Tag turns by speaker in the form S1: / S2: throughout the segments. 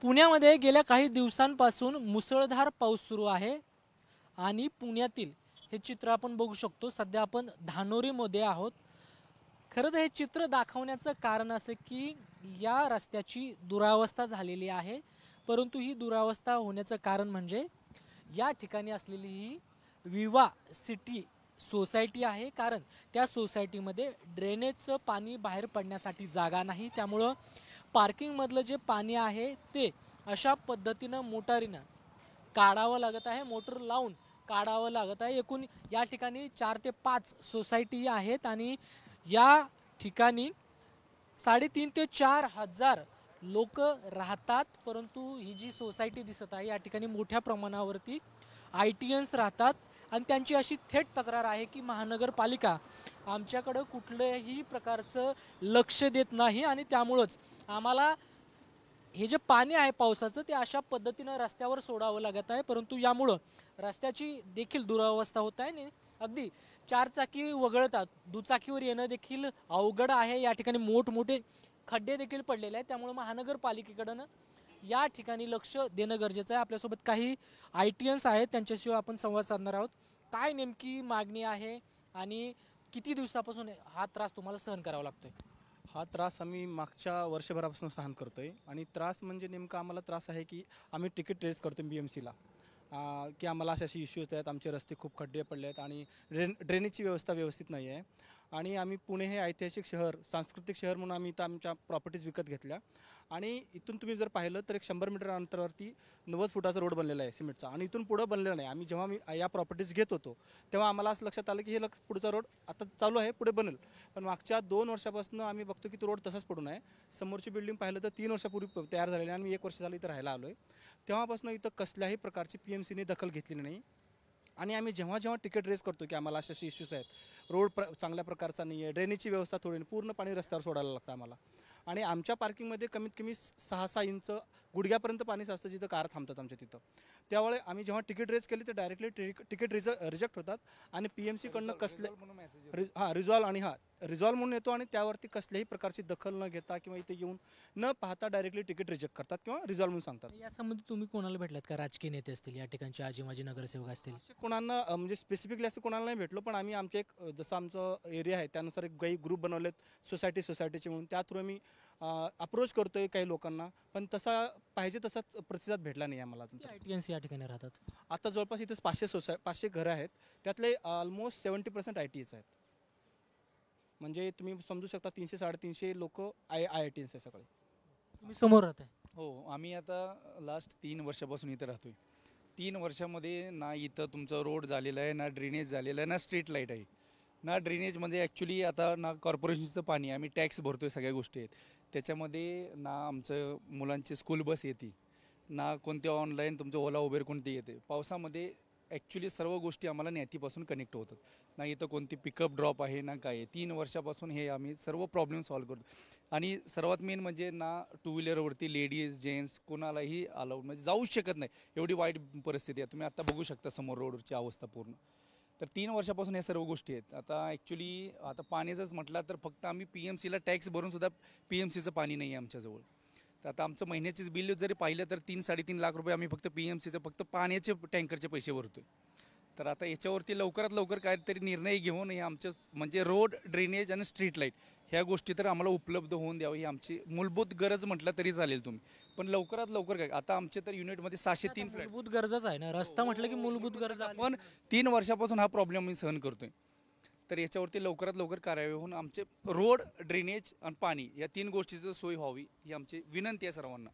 S1: पुण्यामध्ये गेल्या काही दिवसांपासून मुसळधार पाऊस सुरू आहे आणि पुण्यातील हे चित्र आपण बघू शकतो. सध्या आपण धानोरीमध्ये आहोत. खरं तर हे चित्र दाखवण्याचं कारण असं की या रस्त्याची दुरावस्था झालेली आहे, परंतु ही दुरावस्था होण्याचं कारण म्हणजे या ठिकाणी असलेली ही विवा सिटी सोसायटी आहे. कारण त्या सोसायटीमध्ये ड्रेनेजचं पाणी बाहेर पडण्यासाठी जागा नाही, त्यामुळं पार्किंगमधलं जे पाणी आहे ते अशा पद्धतीनं मोटारीनं काढावं लागत आहे, मोटर लावून काढावं लागत आहे. एकूण या ठिकाणी 4 ते 5 सोसायटी आहेत आणि या ठिकाणी 3.5 ते 4 हजार लोक राहतात. परंतु ही जी सोसायटी दिसत आहे या ठिकाणी मोठ्या प्रमाणावरती ITNs राहतात आणि त्यांची अशी थेट तक्रार आहे की महानगरपालिका आमच्याकडं कुठल्याही प्रकारचं लक्ष देत नाही आणि त्यामुळंच आम्हाला हे जे पाणी आहे पावसाचं ते अशा पद्धतीनं रस्त्यावर सोडावं लागत आहे. परंतु यामुळं रस्त्याची देखील दुरावस्था होत आहे आणि अगदी 4 चाकी वगळतात दुचाकीवर येणं देखील अवघड आहे. या ठिकाणी मोठमोठे खड्डे देखील पडलेले आहेत, त्यामुळे महानगरपालिकेकडनं या ठिकाणी लक्ष देणं गरजेचं आहे. आपल्यासोबत काही ITNs आहेत, त्यांच्याशिवाय आपण संवाद साधणार आहोत. काय नेमकी मागणी आहे आणि किती दिवसापासून हा त्रास तुम्हाला सहन करावा लागतोय?
S2: हा त्रास आम्ही मागच्या वर्षभरापासून सहन करतोय आणि त्रास म्हणजे नेमका आम्हाला त्रास आहे की आम्ही तिकीट रेस करतो BMCला की आम्हाला असे इश्यूज आहेत. आमचे रस्ते खूप खड्डे पडले आहेत आणि ड्रेनेजची व्यवस्था व्यवस्थित नाही आहे. आणि आम्ही पुणे हे ऐतिहासिक शहर, सांस्कृतिक शहर म्हणून आम्ही इथं आमच्या प्रॉपर्टीज विकत घेतल्या आणि इथून तुम्ही जर पाहिलं तर एक 100 मीटर अंतरावरती 90 फुटाचा रोड बनलेला आहे सिमेंटचा आणि इथून पुढं बनलेला नाही. आम्ही जेव्हा या प्रॉपर्टीज घेत होतो तेव्हा आम्हाला असं लक्षात आलं की हे पुढचा रोड आता चालू आहे, पुढे बनेल. पण मागच्या 2 वर्षापासून आम्ही बघतो की तो रोड तसाच पडून आहे. समोरची बिल्डिंग पाहिलं तर 3 वर्षापूर्वी तयार झालेली आणि मी 1 वर्ष झालं इथं राहायला आलो आहे. तेव्हापासून इथं कसल्याही प्रकारची PMCने दखल घेतलेली नाही. आणि आम्ही जेव्हा जेव्हा तिकीट रेस करतो की आम्हाला असे इश्यूज आहेत, रोड चांगल्या प्रकारचा नाही आहे, ड्रेनेजची व्यवस्था थोडी पूर्ण पाणी रस्त्यावर सोडायला लागतं आम्हाला. आणि आमच्या पार्किंगमध्ये कमीत कमी 6-6 इंच गुडघ्यापर्यंत पाणी साचतं जिथं कार थांबतात आमच्या तिथं. त्यामुळे आम्ही जेव्हा तिकीट रेस केली तर डायरेक्टली तिकीट रिजेक्ट होतात आणि PMCकडनं रिझॉल्व आणि रिझॉल्व म्हणून येतो आणि त्यावरती कसल्याही प्रकारची दखल न घेता किंवा इथे येऊन न पाहता डायरेक्टली तिकीट रिजेक्ट करतात किंवा रिझॉल्व म्हणून सांगतात.
S1: यासंबंधी तुम्ही कोणाला भेटलात का? राजकीय नेते असतील, या ठिकाणचे आजी माजी नगरसेवक असतील?
S2: असे कोणाला म्हणजे स्पेसिफिकली असं कोणाला नाही भेटलो, पण आम्ही आमचे एक जसं आमचं एरिया आहे त्यानुसार एक काही ग्रुप बनवलेत सोसायटीचे म्हणून, त्या थ्रू आम्ही अप्रोच करतोय काही लोकांना, पण तसा पाहिजे तसा प्रतिसाद भेटला नाही आम्हाला अजून.
S1: ITNs या ठिकाणी राहतात.
S2: आता जवळपास इथं 500 घरं आहेत, त्यातले ऑलमोस्ट 70% ITs आहेत. म्हणजे तुम्ही समजू शकता 300-350 लोक IITs आहे सगळे.
S1: तुम्ही समोर राहताय.
S3: हो, आम्ही आता लास्ट 3 वर्षापासून इथं राहतोय. 3 वर्षामध्ये ना इथं तुमचं रोड झालेलं आहे, ना ड्रेनेज झालेलं आहे, ना स्ट्रीट लाईट आहे. ना ड्रेनेजमध्ये ॲक्च्युली आता ना कॉर्पोरेशनचं पाणी, आम्ही टॅक्स भरतोय, सगळ्या गोष्टी आहेत. त्याच्यामध्ये ना आमचं मुलांची स्कूल बस येते, ना कोणते ऑनलाईन तुमचं ओला उबेर कोणते येते. पावसामध्ये ॲक्च्युली सर्व गोष्टी आम्हाला न्यातीपासून कनेक्ट होतात. ना इथं कोणती पिकअप ड्रॉप आहे ना काय आहे. 3 वर्षापासून हे आम्ही सर्व प्रॉब्लेम सॉल्व्ह करतो. आणि सर्वात मेन म्हणजे ना टू व्हीलरवरती लेडीज जेंट्स कोणालाही अलाउड म्हणजे जाऊच शकत नाही, एवढी वाईट परिस्थिती आहे. तुम्ही आता बघू शकता समोर रोडची अवस्था पूर्ण. तर 3 वर्षापासून या सर्व गोष्टी आहेत. आता ॲक्च्युली आता पाण्याचंच म्हटलं तर फक्त आम्ही PMCला टॅक्स भरून सुद्धा PMCचं पाणी नाही आहे आमच्याजवळ. तर आता आमचं महिन्याचीच बिल जरी पाहिलं तर 3-3.5 लाख रुपये आम्ही फक्त PMCचं फक्त पाण्याचे टँकरचे पैसे भरतोय. तर आता याच्यावरती लवकरात लवकर काहीतरी निर्णय घेऊन हे आमचं म्हणजे रोड, ड्रेनेज आणि स्ट्रीट लाईट ह्या गोष्टी तर आम्हाला उपलब्ध होऊन द्यावं, ही आमची मूलभूत गरज म्हटलं तरी चालेल तुम्ही. पण लवकरात लवकर काय, आता आमचे तर युनिटमध्ये 603 फ्लॅट.
S1: मूलभूत गरजच आहे ना, रस्ता म्हटलं की मूलभूत गरज आहे.
S3: पण 3 वर्षापासून हा प्रॉब्लेम मी सहन करतोय. तर याच्यावरती लवकरात लवकर कार्यवाही होऊन आमचे रोड, ड्रेनेज आणि पाणी या 3 गोष्टीचं सोय व्हावी ही आमची विनंती आहे सर्वांना.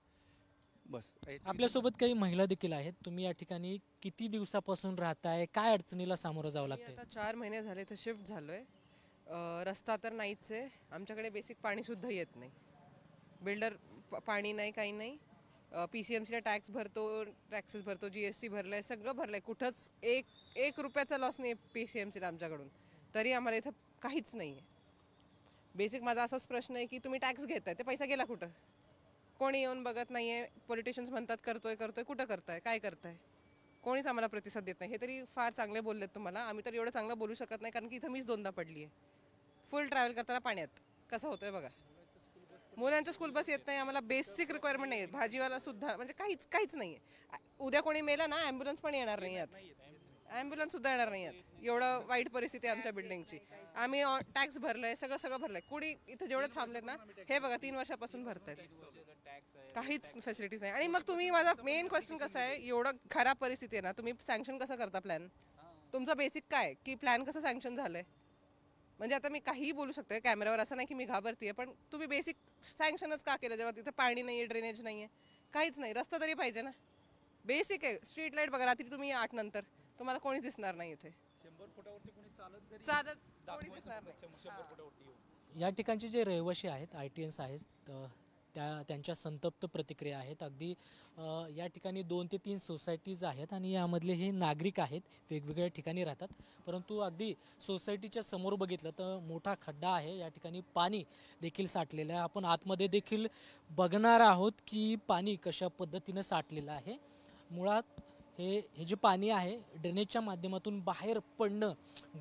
S3: बस.
S1: आपल्यासोबत काही महिला देखील आहेत. तुम्ही या ठिकाणी किती दिवसापासून राहताय? काय अडचणीला सामोरं जावं
S4: मी
S1: लागतंय?
S4: आता 4 महिने झाले इथं शिफ्ट झालोय. रस्ता तर नाहीच आहे, आमच्याकडे बेसिक पाणी सुद्धा येत नाही. बिल्डर पाणी नाही, काही नाही. PCMCला टॅक्स भरतो, टॅक्सेस भरतो, GST भरलाय, सगळं भरलंय. कुठंच एक रुपयाचा लॉस नाही PCMCला आमच्याकडून. तरी आम्हाला इथं काहीच नाही आहे. बेसिक माझा असाच प्रश्न आहे की तुम्ही टॅक्स घेताय, ते पैसा गेला कुठं? कोणी येऊन बघत नाही आहे. पॉलिटिशियन्स म्हणतात करतोय, कुठं करताय, काय करताय? कोणीच आम्हाला प्रतिसाद देत नाही. हे तरी फार चांगले बोललेत तुम्हाला. आम्ही तर एवढं चांगलं बोलू शकत नाही, कारण की इथं मीच 2दा पडली आहे. फुल ट्रॅव्हल करताना पाण्यात कसं होतंय बघा. मुलांच्या स्कूल बस येत नाही, आम्हाला बेसिक रिक्वायरमेंट नाही, भाजीवाला सुद्धा म्हणजे काहीच नाही आहे. उद्या कोणी मेलं ना ॲम्ब्युलन्स पण येणार नाही आहेत, ॲम्ब्युलन्स सुद्धा येणार नाही आहेत. एवढं वाईट परिस्थिती आहे आमच्या बिल्डिंगची. आम्ही टॅक्स भरलंय, सगळं भरलंय. कुणी इथं जेवढे थांबलेत ना, हे बघा 3 वर्षापासून भरतायत, काहीच फॅसिलिटीज नाही. आणि मग तुम्ही, माझा मेन क्वेश्चन कसा आहे, एवढं खराब परिस्थिती आहे ना, तुम्ही सँक्शन कसं करता प्लॅन? तुमचं बेसिक काय की प्लॅन कसं सँक्शन झालंय? म्हणजे आता मी काहीही बोलू शकते कॅमेऱ्यावर, असं नाही की मी घाबरतीये, पण तुम्ही बेसिक सँक्शनच का केलं जेव्हा तिथे पाणी नाहीये, ड्रेनेज नाहीये, काहीच नाही, रस्ता तरी पाहिजे ना. बेसिक आहे. स्ट्रीट लाईट बघा, रात्री तुम्ही 8 नंतर तुम्हाला कोणीच दिसणार नाही इथे,
S3: 100 फुटावरती कोणी
S4: चालत कोणी दिसणार नाही.
S1: या ठिकाणचे जे रहिवासी आहेत, ITNs आहेत, त्यांच्या संतप्त प्रतिक्रिया आहेत. अगदी या ठिकाणी 2 ते 3 सोसायटीज आहेत आणि यामधले हे नागरिक आहेत, वेगवेगळ्या ठिकाणी राहतात. परंतु अगदी सोसायटीच्या समोर बघितलं तर मोठा खड्डा आहे, या ठिकाणी पाणी देखील साठलेलं आहे. आपण आतमध्ये देखील बघणार आहोत की पाणी कशा पद्धतीनं साठलेलं आहे. मुळात हे जे पाणी आहे ड्रेनेजच्या माध्यमातून बाहेर पडणं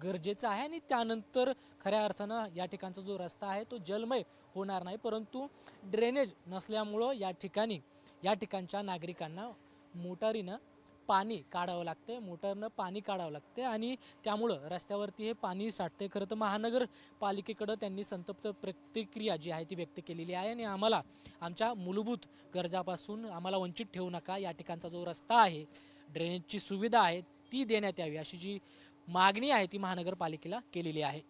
S1: गरजेचं आहे आणि त्यानंतर खऱ्या अर्थानं या ठिकाणचा जो रस्ता आहे तो जलमय होणार नाही. परंतु ड्रेनेज नसल्यामुळं या ठिकाणच्या नागरिकांना मोटारीनं पाणी काढावं लागते, मोटारनं पाणी काढावं लागते आणि त्यामुळं रस्त्यावरती हे पाणी साठते. खरं तर महानगरपालिकेकडं त्यांनी संतप्त प्रतिक्रिया जी आहे ती व्यक्त केलेली आहे आणि आम्हाला आमच्या मूलभूत गरजापासून आम्हाला वंचित ठेवू नका. या ठिकाणचा जो रस्ता आहे, ड्रेनेजची सुविधा आहे ती देण्यात यावी अशी जी मागणी आहे ती महानगरपालिकेला केलेली आहे.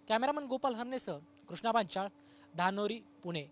S1: कॅमेरामन गोपाल हरनेसह कृष्णा पांचाळ, धानोरी, पुणे.